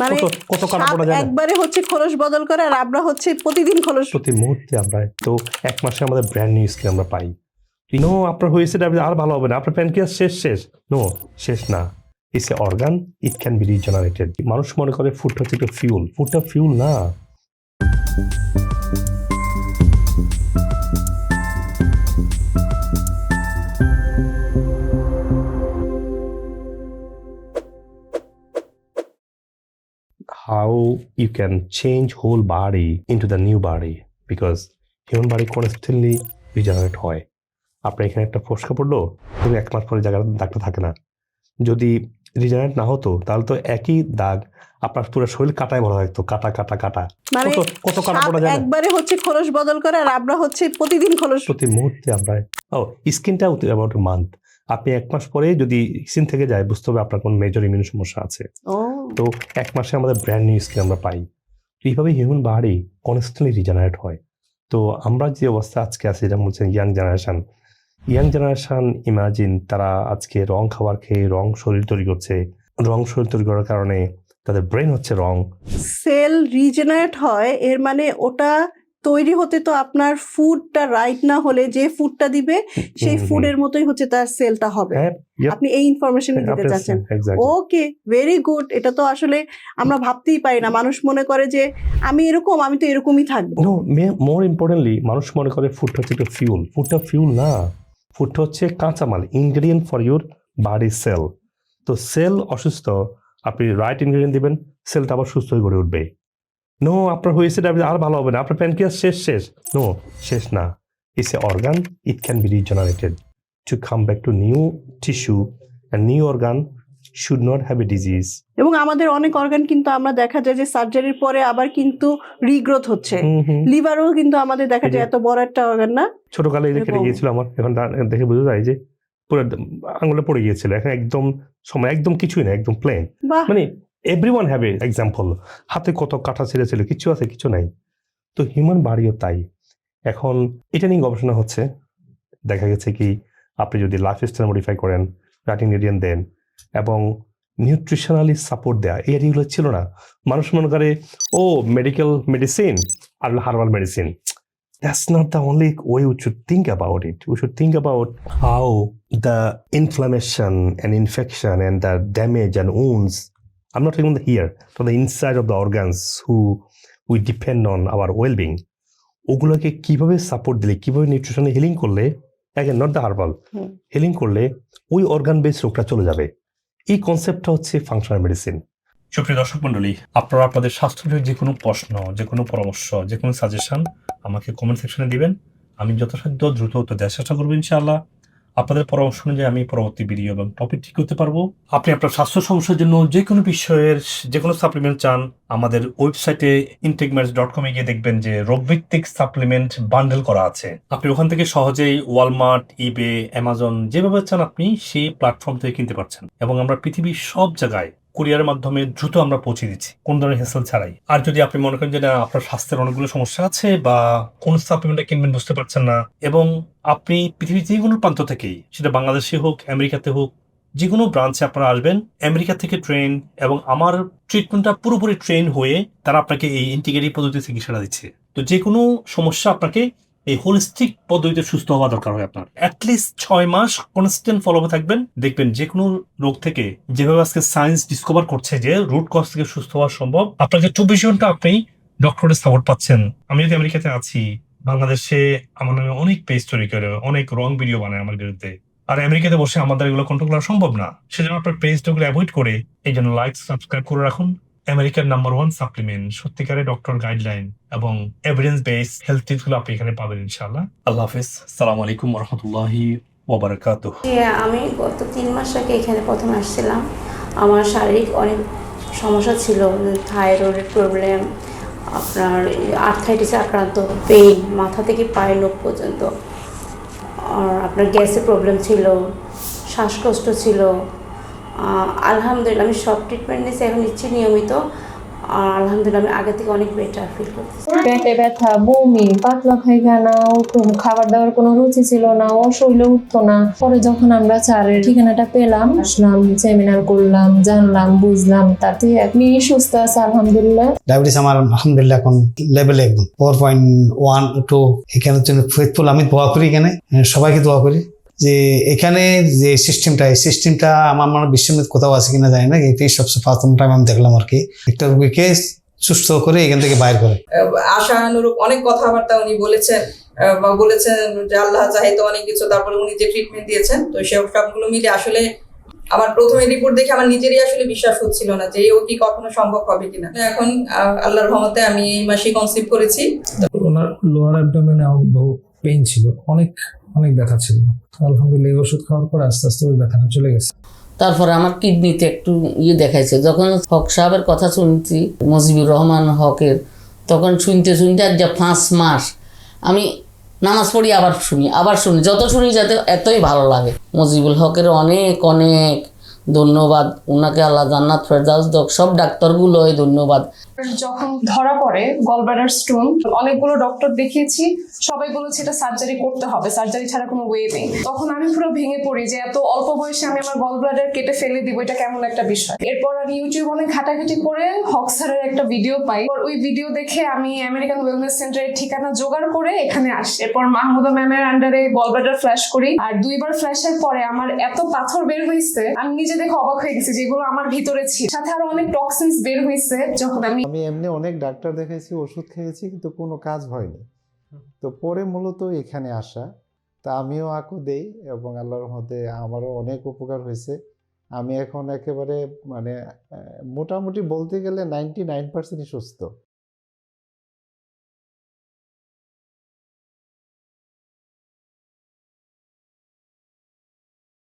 মানে কত কাটা পড়া যায় না? একবারে হচ্ছে খোলস বদল করে, আর আমরা হচ্ছে প্রতিদিন খোলস, প্রতি মুহূর্তে আমরা তো 1 মাসে আমাদের ব্র্যান্ড নিউ স্কিন আমরা পাই। নো আপনার হয়েছে আর ভালো হবে না, আপনার প্যানক্রিয়াস শেষ। নো, শেষ না। It's a organ, it can be regenerated. মানুষ মনে করে ফুডটা হচ্ছে একটা ফিউল, ফুডটা ফিউল না। How you can change whole body into the new body, because human body constantly regenerate হয়। আপনার এখানে একটা ফোসকা পড়লো, কিন্তু 1 মাস পরে জায়গাটা দাগটা থাকে না। যদি রিজেনারেট না হতো তাহলে তো একই দাগ আপনার পুরো শরীর কাটায় ভরা থাকতো, কাটা। মানে কত কাটা পড়া যায় না? একবারে হচ্ছে খোলস বদল করে, আর আমরা হচ্ছে প্রতিদিন খোলস, প্রতি মুহূর্তে আমরা স্কিনটা অ্যাবাউট মান্থ। আপনি 1 মাস পরে যদি স্কিন থেকে যায়, বুঝতে হবে আপনার কোনো মেজর ইমিউন সমস্যা আছে। তো 1 মাসে আমাদের ব্র্যান্ড নিউ স্কিন আমরা পাই। এইভাবে হিউম্যান বডি কনস্ট্যান্টলি রিজেনারেট হয়। তো আমরা যে অবস্থা আজকে আছি, যেমন বলছেন ইয়াং জেনারেশন, ইমাজিন তারা আজকে রং খাবার খেয়ে রং শরীর তৈরি করছে। রং শরীর তৈরি করার কারণে তাদের ব্রেন হচ্ছে রং। সেল রিজেনারেট হয়, এর মানে ওটা তৈরি হতে তো আপনার ফুডটা রাইট না হলে যে ফুডটা দিবে সেই ফুডের মতোই হচ্ছে তার সেলটা হবে। আপনি এই ইনফরমেশন দিতে চাচ্ছেন? ওকে, ভেরি গুড। এটা তো আসলে আমরা ভাবতেই পারি না। মানুষ মনে করে যে আমি এরকম, আমি তো এরকমই থাকবো। নো, মোর ইম্পর্টেন্টলি মানুষ মনে করে ফুডটা হচ্ছে একটা ফিউল, ফুডটা ফিউল না। ফুডটা হচ্ছে কাঁচামাল, ingredient for your body cell. তো সেল অসুস্থ, আপনি রাইট ইনগ্রেডিয়েন্ট দিবেন, সেলটা আবার সুস্থ হয়ে গড়ে উঠবে। নো আপনার হয়েছে আর ভালো হবে না, আপনার প্যানক্রিয়াস শেষ। নো, শেষ না। It's a organ, it can be regenerated to come back to new tissue, and new organ should not have a disease. এবং আমাদের অনেক অর্গান কিন্তু আমরা দেখা যায় যে সার্জারির পরে আবার কিন্তু রিগ্রোথ হচ্ছে। লিভারও কিন্তু আমাদের দেখা যায় এত বড় একটা অর্গান না, ছোটকালে কেটে গিয়েছিল আমার, এখন দেখে বোঝা যায় যে পুরো আঙুলে পড়ে গিয়েছিল, এখন একদম সময় একদম কিছুই না, একদম প্লেন। মানে এভরিওয়ান হ্যাভ এ এক্সাম্পল। হাতে কত কাটা ছিঁড়েছিল, কিছু আছে কিছু নাই। তো হিউম্যান বডিও তাই। এখন এটা নিয়ে গবেষণা হচ্ছে, দেখা গেছে কি আপনি যদি লাইফস্টাইল মডিফাই করেন, রাইট ইনগ্রেডিয়েন্ট দেন এবং নিউট্রিশনালি সাপোর্ট দেয়া, এই এগুলো ছিল না। মানুষ মনে করে মেডিকেল মেডিসিন আর herbal medicine. That's not the only way we should think about it. We should think about how the inflammation and infection and the damage and wounds, I'm not even here, from the inside of the organs who we depend on our well-being, ওগুলোকে কিভাবে support দিলে, কিভাবে নিউট্রিশনে healing করলে, again not the herbal, healing করলে ওই organ base রোগটা চলে যাবে। এই কনসেপ্টটা হচ্ছে ফাংশনাল মেডিসিন। সুপ্রিয় দর্শক মন্ডলী, আপনারা আপনাদের স্বাস্থ্য বিষয়ক যে কোনো প্রশ্ন, যে কোনো পরামর্শ, যে কোনো সাজেশন আমাকে কমেন্ট সেকশনে দিবেন। আমি যথাসাধ্য দ্রুত উত্তর দেওয়ার চেষ্টা করবো ইনশাআল্লাহ। আপনাদের পরামর্শ অনুযায়ী আমি পরবর্তী ভিডিও এবং টপিক ঠিক করতে পারবো। আপনি আপনার স্বাস্থ্য সমস্যার জন্য যে কোনো বিষয়ের যে কোনো সাপ্লিমেন্ট চান, আমাদের ওয়েবসাইটে intakematch.com গিয়ে দেখবেন যে রোগভিত্তিক সাপ্লিমেন্ট বান্ডেল করা আছে। আপনি ওখান থেকে সহজেই ওয়ালমার্ট, ইবে, অ্যামাজন যেভাবে চান আপনি সেই প্ল্যাটফর্ম থেকে কিনতে পারছেন। এবং আমরা পৃথিবীর সব জায়গায় কুরিয়ারের মাধ্যমে দ্রুত আমরা পৌঁছে দিচ্ছি, কোন ধরনের হেসেল ছাড়াই। আর যদি আপনি মনে করেন যে না, আপনার স্বাস্থ্যের অনেকগুলো সমস্যা আছে বা কোন সাপ্লিমেন্টটা কিনবেন বুঝতে পারছেন না, এবং আপনি পৃথিবীর যে কোনো প্রান্ত থেকেই, সেটা বাংলাদেশে হোক, আমেরিকাতে হোক, যে কোনো ব্রাঞ্চে আপনারা আসবেন, আমেরিকা থেকে ট্রেন এবং আমার ট্রিটমেন্টটা পুরোপুরি ট্রেন হয়ে তারা আপনাকে এই ইন্টিগ্রেটিভ পদ্ধতিতে চিকিৎসাটা দিচ্ছে। তো যে কোনো সমস্যা আপনাকে এই হোলিস্টিক পদ্ধতিতে সুস্থ হওয়া দরকার হয় আপনার। অ্যাটলিস্ট 6 মাস কনস্ট্যান্ট ফলোতে থাকবেন, দেখবেন যে কোনো রোগ থেকে, যেভাবে আজকে সায়েন্স ডিসকভার করছে যে রুট কজ থেকে সুস্থ হওয়া সম্ভব, আপনাকে 24 ঘন্টা আপনি ডক্টরের সাপোর্ট পাচ্ছেন। আমি যদি আমেরিকাতে আছি, বাংলাদেশে আমার নামে অনেক পেজ তৈরি করে অনেক রং ভিডিও বানায় আমার বিরুদ্ধে, আর আমেরিকাতে বসে আমাদের এগুলো কন্ট্রোল করা সম্ভব না। সেজন্য আপনার পেজগুলো অ্যাভয়েড করে এই জন্য লাইক সাবস্ক্রাইব করে রাখুন। আমেরিকার নাম্বার 1 সাপ্লিমেন্ট, সত্যিকারের ডক্টর গাইডলাইন এবং এভিডেন্স বেস হেলথ টিপস গুলো আপনি এখানে পাবেন ইনশাআল্লাহ। আল্লাহ হাফেজ, আসসালামু আলাইকুম ওয়া রাহমাতুল্লাহি ওয়া বারাকাতুহু। আমি গত 3 মাস আগে এখানে প্রথম আসছিলাম। আমার শারীরিক অনেক সমস্যা ছিল, থাইরয়েডের প্রবলেম, আপনার আর্থ্রাইটিসে আক্রান্ত, পেইন মাথা থেকে পায়ের নখ পর্যন্ত, আর আপনার গ্যাসের প্রবলেম ছিল, শ্বাসকষ্ট ছিল। আলহামদুলিল্লাহ আমি সব ট্রিটমেন্ট নিয়েছি, এখন নিচ্ছি নিয়মিত। আর আলহামদুলিল্লাহ আমি আগে থেকে অনেক বেটার ফিল করতেছি। পেটে ব্যথা, বমি, পাতলা পায়খানা, ওরকম খাবার দাবার কোনো রুচি ছিল না, ও শরীরে উঠতো না। পরে যখন আমরা স্যারের ঠিকানাটা পেলাম, আসলাম, সেমিনার করলাম, জানলাম, বুঝলাম, তাতে আপনি সুস্থ আছে আলহামদুলিল্লাহ। ডায়াবেটিস আমার আলহামদুলিল্লাহ এখন লেভেলে একদম 4.1 এখানের জন্য ফেথফুল। আমি দোয়া করি এখানে, সবাইকে দোয়া করি যে এখানে যে সিস্টেমটা, এই সিস্টেমটা আমার মনে বিশ্বমিত কোথাও আছে কিনা জানি না, এটাই সবচেয়ে প্রথম টাইম আমি দেখলাম আর কি। একটা রোগীকে সুস্থ করে এখান থেকে বাইর করে। আশানুরূপ অনেক কথাবার্তা উনি বলেছেন বা বলেছেন যে আল্লাহ চাহিত অনেক কিছু, তারপরে উনি যে ট্রিটমেন্ট দিয়েছেন, তো সবগুলো মিলে আসলে আমার প্রথমে রিপোর্ট দেখে আমার নিজেরই আসলে বিশ্বাস হচ্ছিল না যে ও কি কখনো সম্ভব হবে কিনা। এখন আল্লাহর রহমতে আমি এই মাসে কনসিভ করেছি। ওনার লোয়ার অ্যাবডোমেনে বহু পেইন ছিল, অনেক ব্যথা ছিল। আলহামদুলিল্লাহ এই ওষুধ খাওয়ার পর আস্তে আস্তে ওই ব্যথাটা চলে গেছে। তারপরে আমার কিডনিতে একটু দেখাইছে। যখন হক সাহেবের কথা শুনছি, মুজিবুর রহমান হকের, তখন শুনতে আজ যে 5 মাস আমি নামাজ পড়ি, আবার শুনি, যত শুনি যাতে এতই ভালো লাগে। মুজিবুল হকের অনেক ধন্যবাদ, ওনাকে আল্লাহ জান্নাত ফেরদাউস দাও, সব ডাক্তারগুলোই ধন্যবাদ। যখন ধরা পড়ে গলব্লাডার স্টোন, অনেকগুলো ডক্টর দেখিয়েছি, সবাই বলেছে এটা সার্জারি করতে হবে, সার্জারি ছাড়া কোনো ওয়ে নেই। তখন আমি পুরো ভেঙে পড়ি যে এত অল্প বয়সে আমি আমার গলব্লাডার কেটে ফেলে দিব, এটা কেমন একটা বিষয়। এরপর আমি ইউটিউব অনেক ঘাটাঘাটি করে হক স্যারের একটা ভিডিও পাই। ওই ভিডিও দেখে আমি আমেরিকান ওয়েলনেস সেন্টারের ঠিকানা জোগাড় করে এখানে আসি। এরপর মাহমুদা ম্যামের আন্ডারে গলব্লাডার ফ্ল্যাশ করি, আর 2বার ফ্ল্যাশের পরে আমার এত পাথর বের হয়েছে, আমি নিজে দেখে অবাক হয়ে গেছি যেগুলো আমার ভিতরে ছিল। সাথে আরো অনেক টক্সিনস বের হয়েছে। যখন আমি এমনি অনেক ডাক্তার দেখাইছি, ওষুধ খেয়েছি, কিন্তু কোনো কাজ হয়নি। তো পরে মূলত এখানে আসা, তা আমিও আকু দেই এবং আল্লাহর মধ্যে আমারও অনেক উপকার হয়েছে। আমি এখন একেবারে মোটামুটি বলতে গেলে 99% সুস্থ।